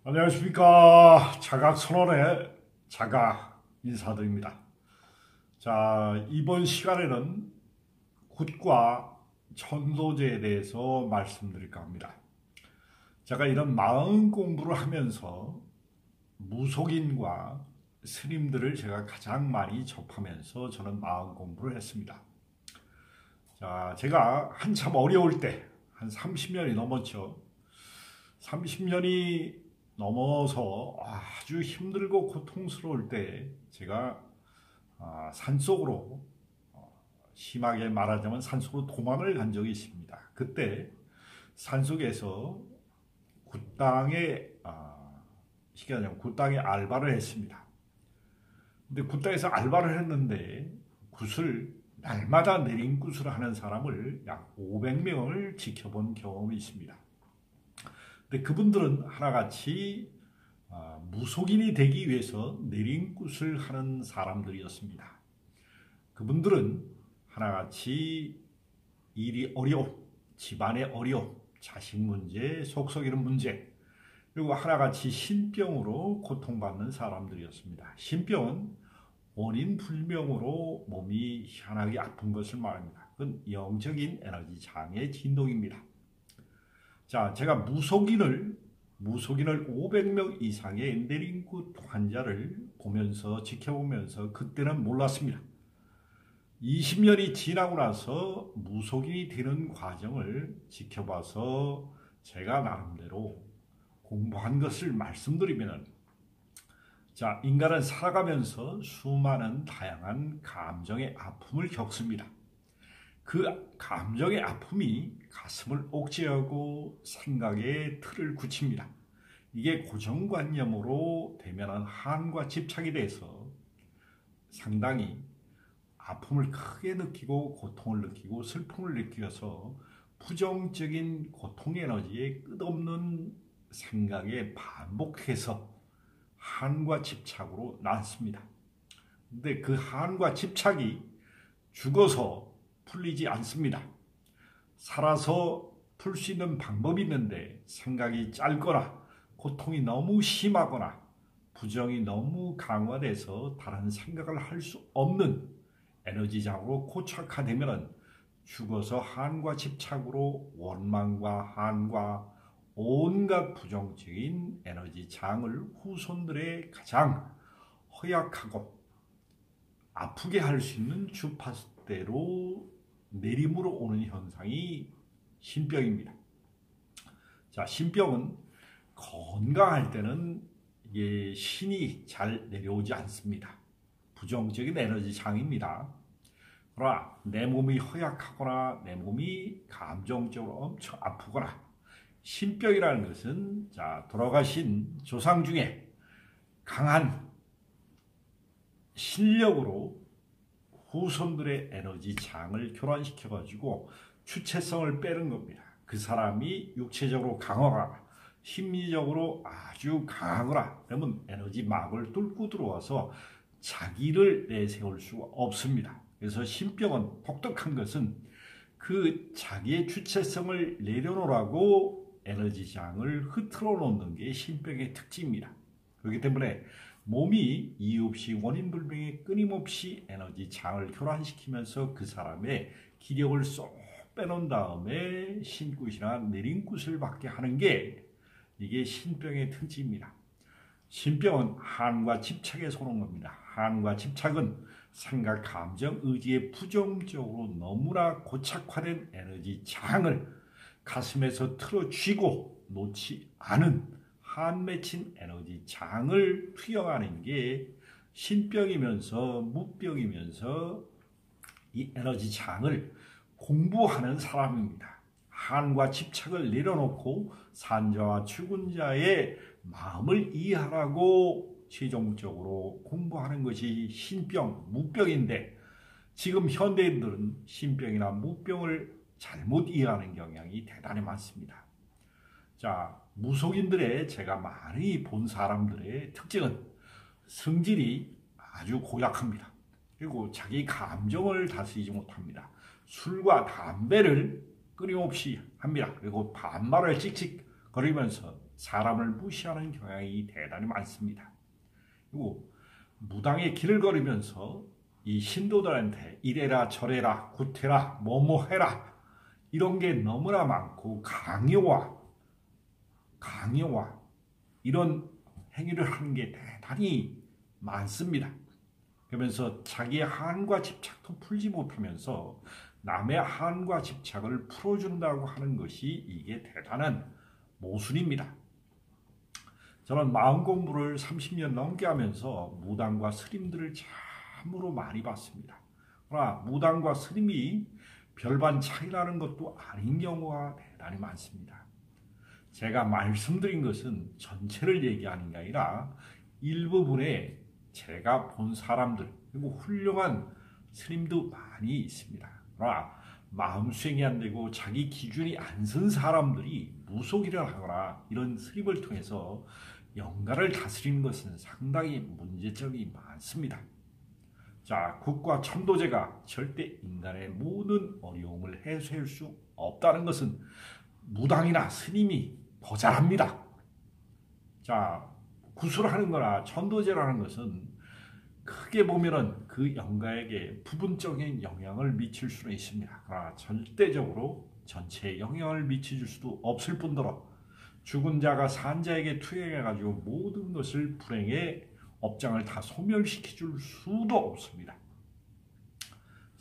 안녕하십니까. 자각선언의 자각 인사드립니다. 자, 이번 시간에는 굿과 천도제에 대해서 말씀드릴까 합니다. 제가 이런 마음 공부를 하면서 무속인과 스님들을 제가 가장 많이 접하면서 저는 마음 공부를 했습니다. 자, 제가 한참 어려울 때, 한 30년이 넘었죠. 30년이 넘어서 아주 힘들고 고통스러울 때 제가 산속으로, 심하게 말하자면 산속으로 도망을 간 적이 있습니다. 그때 산속에서 굿당에 굿당에 알바를 했습니다. 근데 굿당에서 알바를 했는데 굿을 날마다 내린 굿을 하는 사람을 약 500명을 지켜본 경험이 있습니다. 근데 그분들은 하나같이 무속인이 되기 위해서 내린굿을 하는 사람들이었습니다. 그분들은 하나같이 일이 어려움, 집안의 어려움, 자식 문제, 속썩이는 문제, 그리고 하나같이 신병으로 고통받는 사람들이었습니다. 신병은 원인 불명으로 몸이 희한하게 아픈 것을 말합니다. 그건 영적인 에너지 장애 진동입니다. 자, 제가 무속인을 500명 이상의 내린굿 환자를 보면서 지켜보면서 그때는 몰랐습니다. 20년이 지나고 나서 무속인이 되는 과정을 지켜봐서 제가 나름대로 공부한 것을 말씀드리면, 자, 인간은 살아가면서 수많은 다양한 감정의 아픔을 겪습니다. 그 감정의 아픔이 가슴을 옥죄하고 생각의 틀을 굳힙니다. 이게 고정관념으로 되면은 한과 집착이 돼서 상당히 아픔을 크게 느끼고 고통을 느끼고 슬픔을 느껴서 부정적인 고통 에너지에 끝없는 생각에 반복해서 한과 집착으로 낳습니다. 근데 그 한과 집착이 죽어서 풀리지 않습니다. 살아서 풀 수 있는 방법이 있는데 생각이 짧거나 고통이 너무 심하거나 부정이 너무 강화돼서 다른 생각을 할 수 없는 에너지장으로 고착화되면 죽어서 한과 집착으로 원망과 한과 온갖 부정적인 에너지장을 후손들의 가장 허약하고 아프게 할 수 있는 주파수대로 내림으로 오는 현상이 신병입니다. 자, 신병은 건강할 때는 이게 신이 잘 내려오지 않습니다. 부정적인 에너지 장입니다. 그러나 내 몸이 허약하거나 내 몸이 감정적으로 엄청 아프거나 신병이라는 것은, 자, 돌아가신 조상 중에 강한 신력으로 후손들의 에너지 장을 교란시켜가지고 주체성을 빼는 겁니다. 그 사람이 육체적으로 강하거나 심리적으로 아주 강하거나 그러면 에너지 막을 뚫고 들어와서 자기를 내세울 수가 없습니다. 그래서 신병은 독특한 것은 그 자기의 주체성을 내려놓으라고 에너지 장을 흐트러 놓는 게 신병의 특징입니다. 그렇기 때문에 몸이 이유 없이 원인 불명의 끊임없이 에너지 장을 교란시키면서 그 사람의 기력을 쏙 빼놓은 다음에 신굿이나 내린굿을 받게 하는 게 이게 신병의 특징입니다. 신병은 한과 집착에 속는 겁니다. 한과 집착은 생각, 감정, 의지에 부정적으로 너무나 고착화된 에너지 장을 가슴에서 틀어쥐고 놓지 않은 한 맺힌 에너지 장을 투영하는 게 신병이면서 무병이면서 이 에너지 장을 공부하는 사람입니다. 한과 집착을 내려놓고 산자와 죽은자의 마음을 이해하라고 최종적으로 공부하는 것이 신병, 무병인데 지금 현대인들은 신병이나 무병을 잘못 이해하는 경향이 대단히 많습니다. 자, 무속인들의 제가 많이 본 사람들의 특징은 성질이 아주 고약합니다. 그리고 자기 감정을 다스리지 못합니다. 술과 담배를 끊임없이 합니다. 그리고 반말을 찍찍 거리면서 사람을 무시하는 경향이 대단히 많습니다. 그리고 무당의 길을 걸으면서 이 신도들한테 이래라 저래라 구태라 뭐뭐 해라 이런 게 너무나 많고 강요와 이런 행위를 하는 게 대단히 많습니다. 그러면서 자기의 한과 집착도 풀지 못하면서 남의 한과 집착을 풀어준다고 하는 것이 이게 대단한 모순입니다. 저는 마음 공부를 30년 넘게 하면서 무당과 스님들을 참으로 많이 봤습니다. 그러나 무당과 스님이 별반 차이라는 것도 아닌 경우가 대단히 많습니다. 제가 말씀드린 것은 전체를 얘기하는 게 아니라 일부분에 제가 본 사람들 그리고 훌륭한 스님도 많이 있습니다. 그러나 마음 수행이 안 되고 자기 기준이 안 선 사람들이 무속이라 하거나 이런 스님을 통해서 영가를 다스리는 것은 상당히 문제점이 많습니다. 자, 국과 천도제가 절대 인간의 모든 어려움을 해소할 수 없다는 것은 무당이나 스님이 보잘합니다. 자, 구술하는 거나 천도제라는 것은 크게 보면은 그 영가에게 부분적인 영향을 미칠 수는 있습니다. 그러나 절대적으로 전체에 영향을 미칠 수도 없을 뿐더러 죽은 자가 산 자에게 투영해가지고 모든 것을 불행의 업장을 다 소멸시켜 줄 수도 없습니다.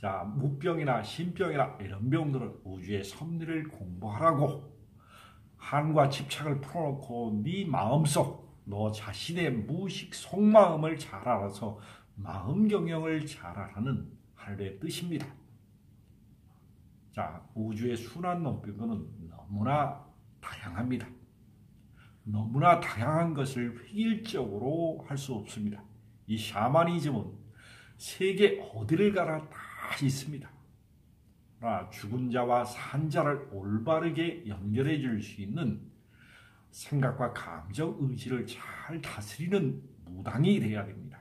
자, 무병이나 신병이나 이런 병들은 우주의 섭리를 공부하라고 한과 집착을 풀어놓고 네 마음속 너 자신의 무의식 속마음을 잘 알아서 마음 경영을 잘 하라는 하늘의 뜻입니다. 자, 우주의 순환 논법은 너무나 다양합니다. 너무나 다양한 것을 획일적으로 할 수 없습니다. 이 샤머니즘은 세계 어디를 가나 다 있습니다. 그러나 죽은 자와 산 자를 올바르게 연결해 줄 수 있는 생각과 감정, 의지를 잘 다스리는 무당이 되어야 됩니다.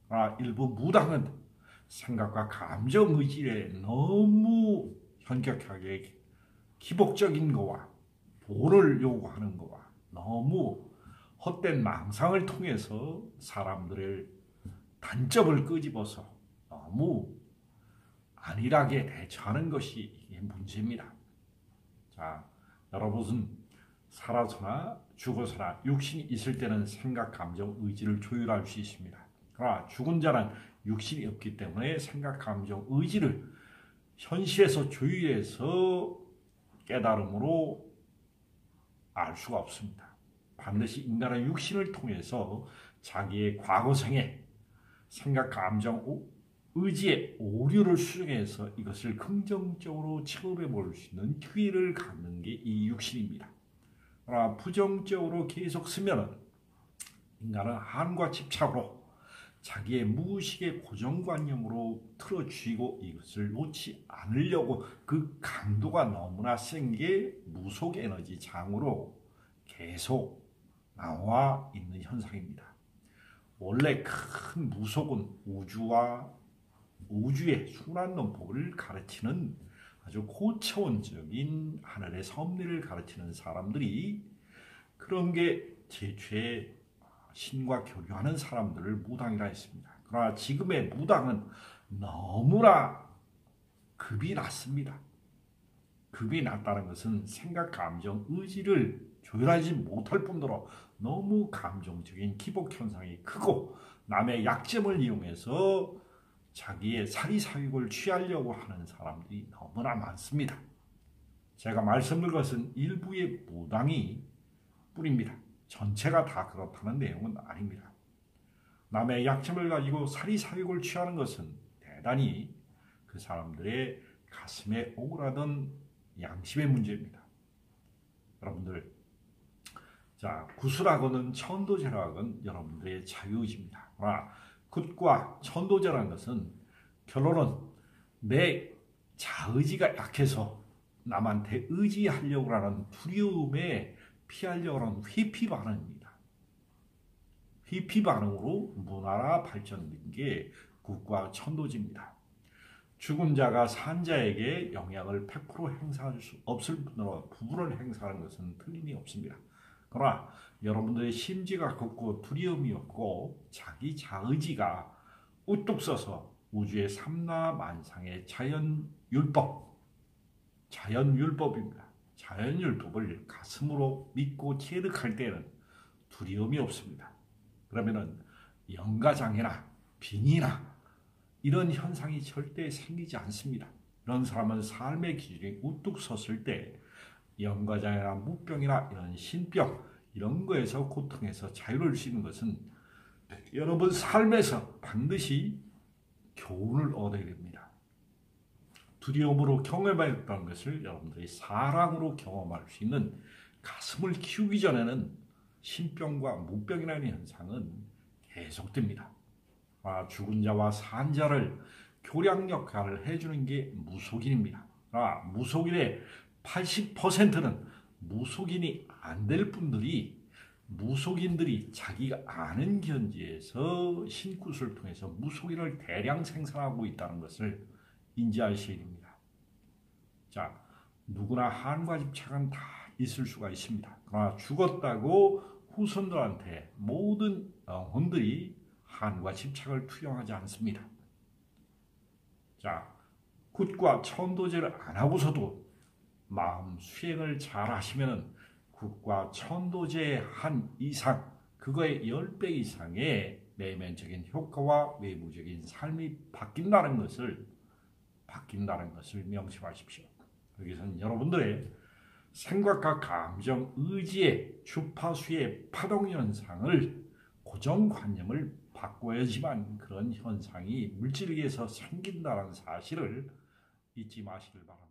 그러나 일부 무당은 생각과 감정, 의지에 너무 현격하게 기복적인 거와 돈을 요구하는 거와 너무 헛된 망상을 통해서 사람들의 단점을 끄집어서 너무 안일하게 대처하는 것이 이게 문제입니다. 자, 여러분은 살아서나 죽어서나 육신이 있을 때는 생각, 감정, 의지를 조율할 수 있습니다. 그러나 죽은 자는 육신이 없기 때문에 생각, 감정, 의지를 현실에서 조율해서 깨달음으로 알 수가 없습니다. 반드시 인간의 육신을 통해서 자기의 과거생에 생각, 감정, 의지의 오류를 수정해서 이것을 긍정적으로 체험해 볼 수 있는 기회를 갖는 게 이 육신입니다. 그러나 부정적으로 계속 쓰면 인간은 한과 집착으로 자기의 무의식의 고정관념으로 틀어쥐고 이것을 놓지 않으려고 그 강도가 너무나 센 게 무속 에너지 장으로 계속 나와 있는 현상입니다. 원래 큰 무속은 우주의 순환 논법을 가르치는 아주 고차원적인 하늘의 섭리를 가르치는 사람들이 그런 게 제초에 신과 교류하는 사람들을 무당이라 했습니다. 그러나 지금의 무당은 너무나 급이 낮습니다. 급이 낮다는 것은 생각, 감정, 의지를 조율하지 못할 뿐더러 너무 감정적인 기복 현상이 크고 남의 약점을 이용해서 자기의 사리사욕을 취하려고 하는 사람들이 너무나 많습니다. 제가 말씀드린 것은 일부의 무당이 뿐입니다. 전체가 다 그렇다는 내용은 아닙니다. 남의 약점을 가지고 사리사욕을 취하는 것은 대단히 그 사람들의 가슴에 오그라든 양심의 문제입니다. 여러분들, 자, 구술하고는 천도제라고는 여러분들의 자유의지입니다. 그러나 굿과 천도제라는 것은 결론은 내 자의지가 약해서 남한테 의지하려고 하는 두려움에 피하려고 하는 회피 반응입니다. 회피 반응으로 문화가 발전된 게 굿과 천도제입니다. 죽은 자가 산 자에게 영향을 100% 행사할 수 없을 뿐더러 부분을 행사하는 것은 틀림이 없습니다. 그러나 여러분들의 심지가 걷고 두려움이 없고 자기 자의지가 우뚝 서서 우주의 삼라만상의 자연율법입니다. 자연율법을 가슴으로 믿고 체득할 때는 두려움이 없습니다. 그러면은 영가장애나 빙의나 이런 현상이 절대 생기지 않습니다. 이런 사람은 삶의 기준이 우뚝 섰을 때 영가장애나 무병이나 이런 신병 이런 거에서 고통에서 자유로울 수 있는 것은 여러분 삶에서 반드시 교훈을 얻어야 됩니다. 두려움으로 경험했던 것을 여러분들이 사랑으로 경험할 수 있는 가슴을 키우기 전에는 신병과 무병이라는 현상은 계속됩니다. 죽은 자와 산 자를 교량 역할을 해주는 게 무속인입니다. 무속인의 80%는 무속인이 안 될 분들이 무속인들이 자기가 아는 견지에서 신굿을 통해서 무속인을 대량 생산하고 있다는 것을 인지하셔야 됩니다. 자, 누구나 한과 집착은 다 있을 수가 있습니다. 그러나 죽었다고 후손들한테 모든 영혼들이 한과 집착을 투영하지 않습니다. 자, 굿과 천도제를 안 하고서도 마음 수행을 잘 하시면은 굿과 천도제의 한 이상, 그거의 10배 이상의 내면적인 효과와 외부적인 삶이 바뀐다는 것을 명심하십시오. 여기서는 여러분들의 생각과 감정, 의지의 주파수의 파동 현상을 고정관념을 바꿔야지만 그런 현상이 물질에서 생긴다는 사실을 잊지 마시길 바랍니다.